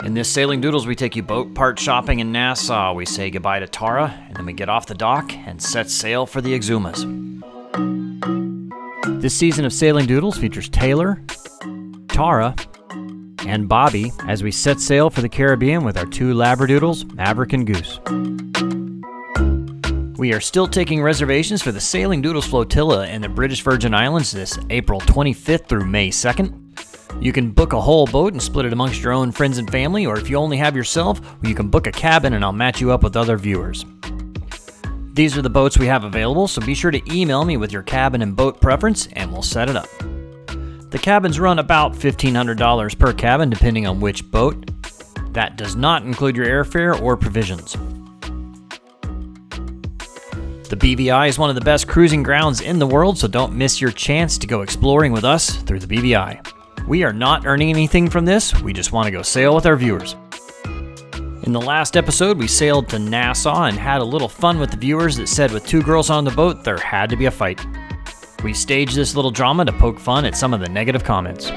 In this Sailing Doodles, we take you boat part shopping in Nassau. We say goodbye to Tara, and then we get off the dock and set sail for the Exumas. This season of Sailing Doodles features Taylor, Tara, and Bobby as we set sail for the Caribbean with our two Labradoodles, Maverick and Goose. We are still taking reservations for the Sailing Doodles flotilla in the British Virgin Islands this April 25th through May 2nd. You can book a whole boat and split it amongst your own friends and family, or if you only have yourself, you can book a cabin and I'll match you up with other viewers. These are the boats we have available, so be sure to email me with your cabin and boat preference and we'll set it up. The cabins run about $1,500 per cabin depending on which boat. That does not include your airfare or provisions. The BVI is one of the best cruising grounds in the world, so don't miss your chance to go exploring with us through the BVI. We are not earning anything from this, we just want to go sail with our viewers. In the last episode, we sailed to Nassau and had a little fun with the viewers that said with two girls on the boat, there had to be a fight. We staged this little drama to poke fun at some of the negative comments.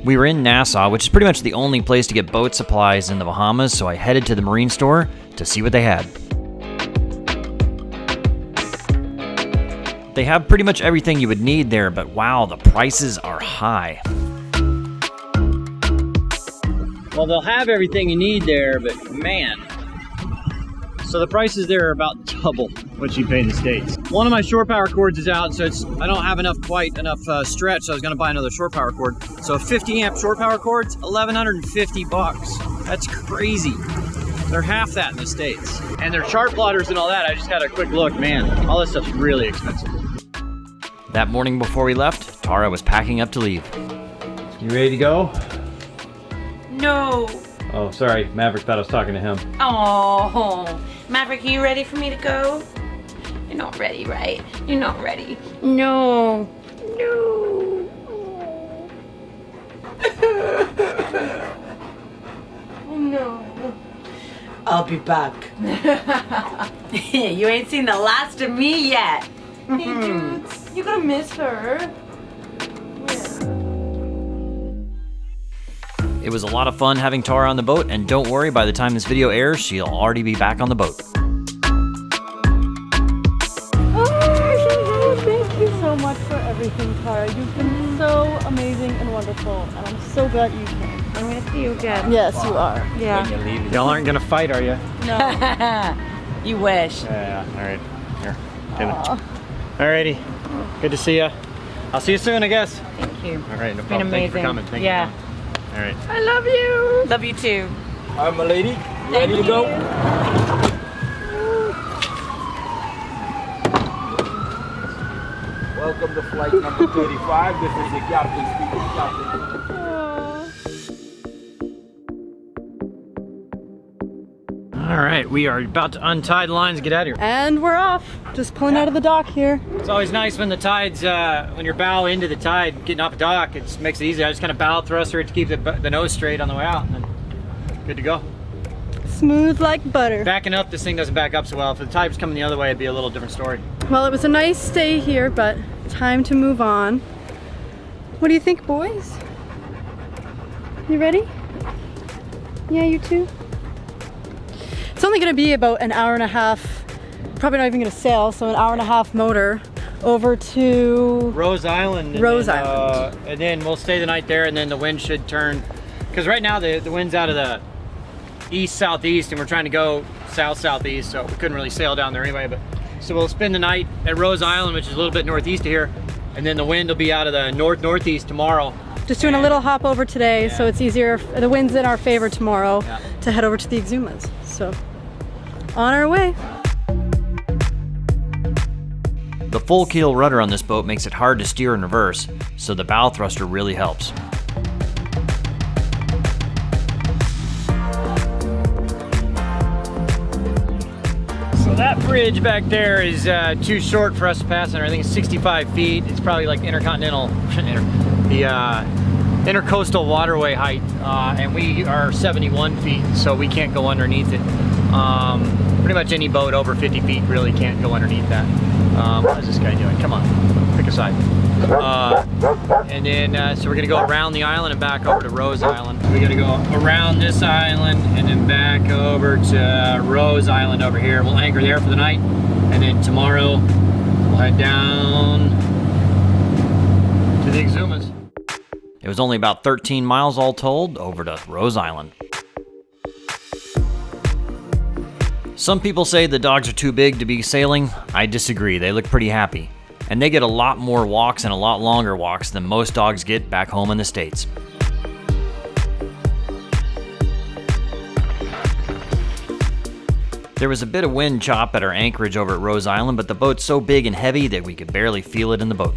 We were in Nassau, which is pretty much the only place to get boat supplies in the Bahamas, so I headed to the marine store to see what they had. They have pretty much everything you would need there, but wow, the prices are high. Well, they'll have everything you need there, but man. So the prices there are about double what you pay in the States. One of my shore power cords is out, so I don't have quite enough stretch, so I was gonna buy another shore power cord. So a 50 amp shore power cord's $1,150. That's crazy. They're half that in the States. And their chart plotters and all that, I just had a quick look, man, all this stuff's really expensive. That morning before we left, Tara was packing up to leave. You ready to go? No. Oh, sorry, Maverick thought I was talking to him. Oh, Maverick, are you ready for me to go? You're not ready, right? You're not ready. No. No. Oh, no. I'll be back. You ain't seen the last of me yet. Hey, dudes, you're gonna miss her. Yeah. It was a lot of fun having Tara on the boat, and don't worry, by the time this video airs, she'll already be back on the boat. Oh, thank you so much for everything, Tara. You've been so amazing and wonderful, and I'm so glad you came. I'm gonna see you again. Yes, you are. Yeah. Y'all aren't gonna fight, are you? No. You wish. Yeah, all right. Here, alrighty. Good to see you. I'll see you soon, I guess. Thank you. All right, no It's problem. been amazing. Thank you for coming. Thank yeah. you. All right. I love you. Love you too. Alright, my lady. Ready to go? Welcome to flight number 35. This is the captain speaking. Captain. All right, we are about to untie the lines and get out of here. And we're off. Just pulling out of the dock here. It's always nice when the tide's, when you're bow into the tide, getting off the dock, it makes it easy. I just kind of bow thruster it to keep the nose straight on the way out, and then good to go. Smooth like butter. Backing up, this thing doesn't back up so well. If the tide was coming the other way, it'd be a little different story. Well, it was a nice stay here, but time to move on. What do you think, boys? You ready? Yeah, you too? It's only gonna be about an hour and a half, probably not even gonna sail, so an hour and a half motor over to Rose Island. Island. And then we'll stay the night there, and then the wind should turn. Because right now the wind's out of the east-southeast, and we're trying to go south-southeast, so we couldn't really sail down there anyway. But so we'll spend the night at Rose Island, which is a little bit northeast of here, and then the wind will be out of the north-northeast tomorrow. Just doing a little hop over today, so it's easier. The wind's in our favor tomorrow to head over to the Exumas. So, on our way. The full keel rudder on this boat makes it hard to steer in reverse, so the bow thruster really helps. So that bridge back there is too short for us to pass under. I think it's 65 feet. It's probably like intercontinental, the intercoastal waterway height, and we are 71 feet, so we can't go underneath it. Pretty much any boat over 50 feet really can't go underneath that. What is this guy doing? Come on, pick a side. And then, so we're gonna go around the island and back over to Rose Island. We're gonna go around this island and then back over to Rose Island over here. We'll anchor there for the night. And then tomorrow, we'll head down to the Exumas. It was only about 13 miles all told over to Rose Island. Some people say the dogs are too big to be sailing. I disagree. They look pretty happy. And they get a lot more walks and a lot longer walks than most dogs get back home in the States. There was a bit of wind chop at our anchorage over at Rose Island, but the boat's so big and heavy that we could barely feel it in the boat.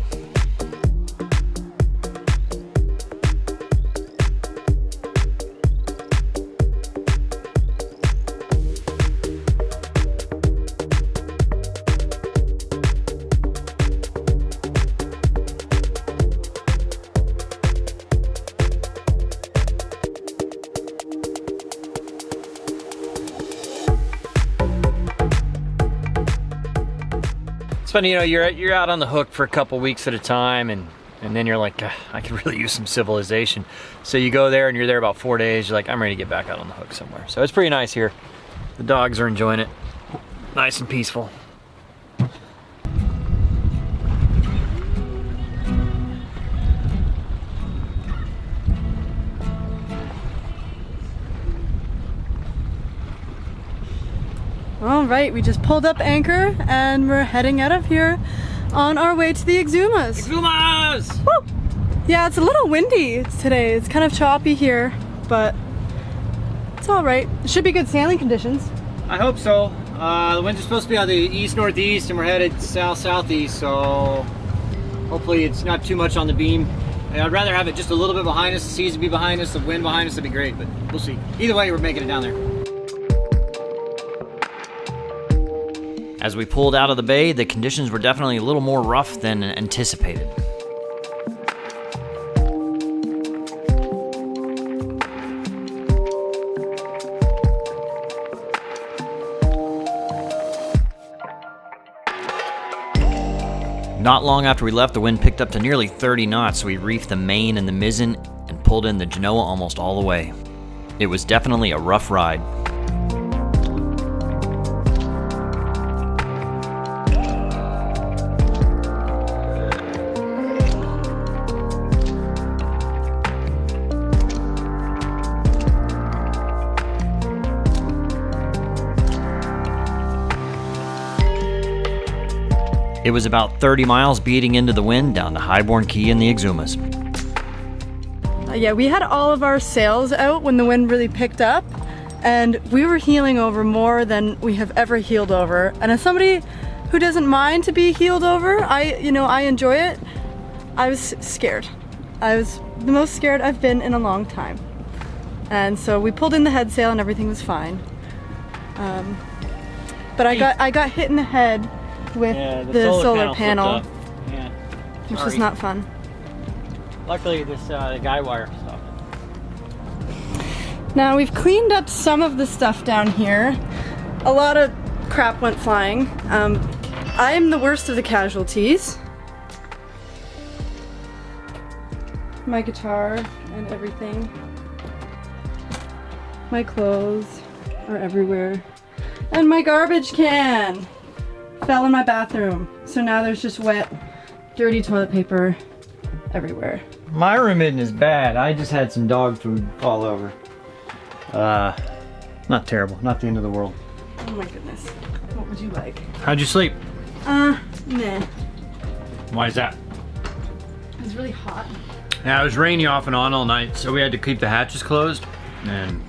Funny, you know, you're out on the hook for a couple weeks at a time, and then you're like, I could really use some civilization. So you go there and you're there about 4 days. You're like, I'm ready to get back out on the hook somewhere. So it's pretty nice here. The dogs are enjoying it. Nice and peaceful. All right, we just pulled up anchor and we're heading out of here on our way to the Exumas. Exumas! Woo! Yeah, it's a little windy today. It's kind of choppy here, but it's all right. It should be good sailing conditions. I hope so. The winds are supposed to be on the east-northeast and we're headed south-southeast, so hopefully it's not too much on the beam. I'd rather have it just a little bit behind us, the seas would be behind us, the wind behind us would be great, but we'll see. Either way, we're making it down there. As we pulled out of the bay, the conditions were definitely a little more rough than anticipated. Not long after we left, the wind picked up to nearly 30 knots, so we reefed the main and the mizzen and pulled in the Genoa almost all the way. It was definitely a rough ride. It was about 30 miles beating into the wind down to Highbourne Key in the Exumas. Yeah, we had all of our sails out when the wind really picked up, and we were heeling over more than we have ever heeled over. And as somebody who doesn't mind to be heeled over, I enjoy it. I was scared. I was the most scared I've been in a long time. And so we pulled in the head sail and everything was fine. But I got hit in the head with the solar panel, which was not fun. Luckily, this guy wire stopped. Now we've cleaned up some of the stuff down here. A lot of crap went flying. I am the worst of the casualties. My guitar and everything. My clothes are everywhere. And my garbage can fell in my bathroom. So now there's just wet, dirty toilet paper everywhere. My room isn't as bad. I just had some dog food fall over. Not terrible. Not the end of the world. Oh my goodness. What would you like? How'd you sleep? Nah. Why is that? It was really hot. Yeah, it was rainy off and on all night, so we had to keep the hatches closed. And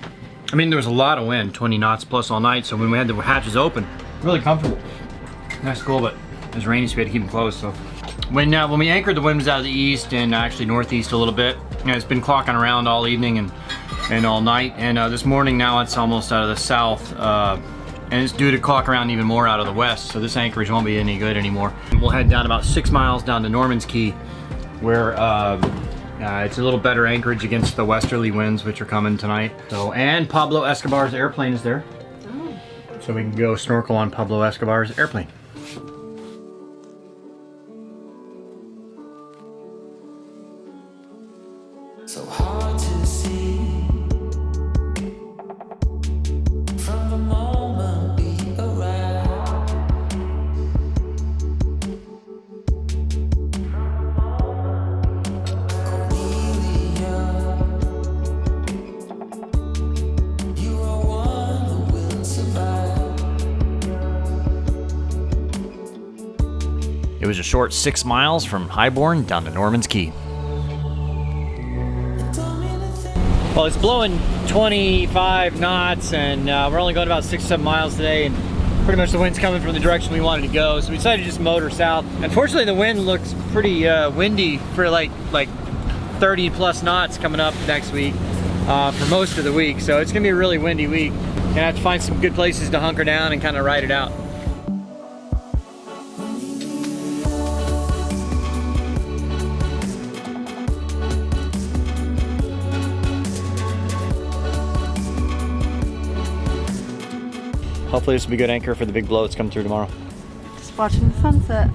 I mean, there was a lot of wind, 20 knots plus all night, so when we had the hatches open, really comfortable. Nice, cool, but it was rainy, so we had to keep them closed. So when we anchored, the wind was out of the east and actually northeast a little bit. You know, it's been clocking around all evening and all night. And this morning now it's almost out of the south, and it's due to clock around even more out of the west. So this anchorage won't be any good anymore. And we'll head down about 6 miles down to Norman's Key, where it's a little better anchorage against the westerly winds which are coming tonight. So, and Pablo Escobar's airplane is there. Oh. So we can go snorkel on Pablo Escobar's airplane. So hard to see from the moment we arrive. Cornelia, you are one who will survive. It was a short 6 miles from Highbourne down to Norman's Key. Well, it's blowing 25 knots and we're only going about 6-7 miles today, and pretty much the wind's coming from the direction we wanted to go, so we decided to just motor south. Unfortunately, the wind looks pretty windy for like 30 plus knots coming up next week for most of the week, so it's gonna be a really windy week. Gonna have to find some good places to hunker down and kind of ride it out. Hopefully this will be a good anchor for the big blow that's coming through tomorrow. Just watching the sunset.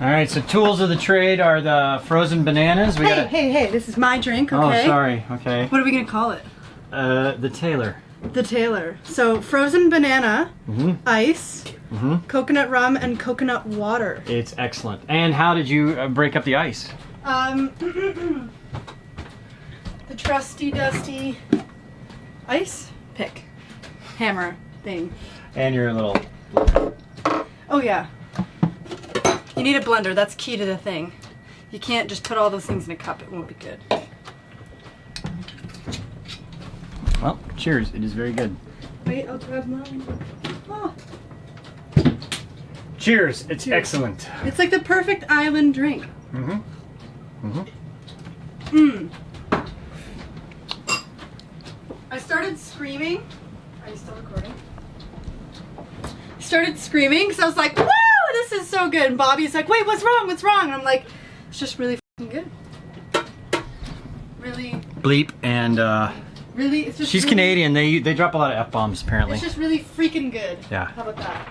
All right, so tools of the trade are the frozen bananas. Hey, this is my drink, okay? Oh, sorry, okay. What are we gonna call it? The Taylor. The Taylor. So frozen banana, ice, coconut rum, and coconut water. It's excellent. And how did you break up the ice? The trusty dusty ice pick hammer thing. And your little... Oh yeah. You need a blender, that's key to the thing. You can't just put all those things in a cup, it won't be good. Well, cheers, it is very good. Wait, I'll grab mine. Oh. Cheers, it's Cheers. excellent. It's like the perfect island drink. I started screaming. Are you still recording? Started screaming because I was like, woo, this is so good. And Bobby's like, wait, what's wrong? What's wrong? And I'm like, it's just really f***ing good. Really, Bleep, and really, it's just she's really, Canadian. They drop a lot of F-bombs apparently. It's just really freaking good. Yeah. How about that?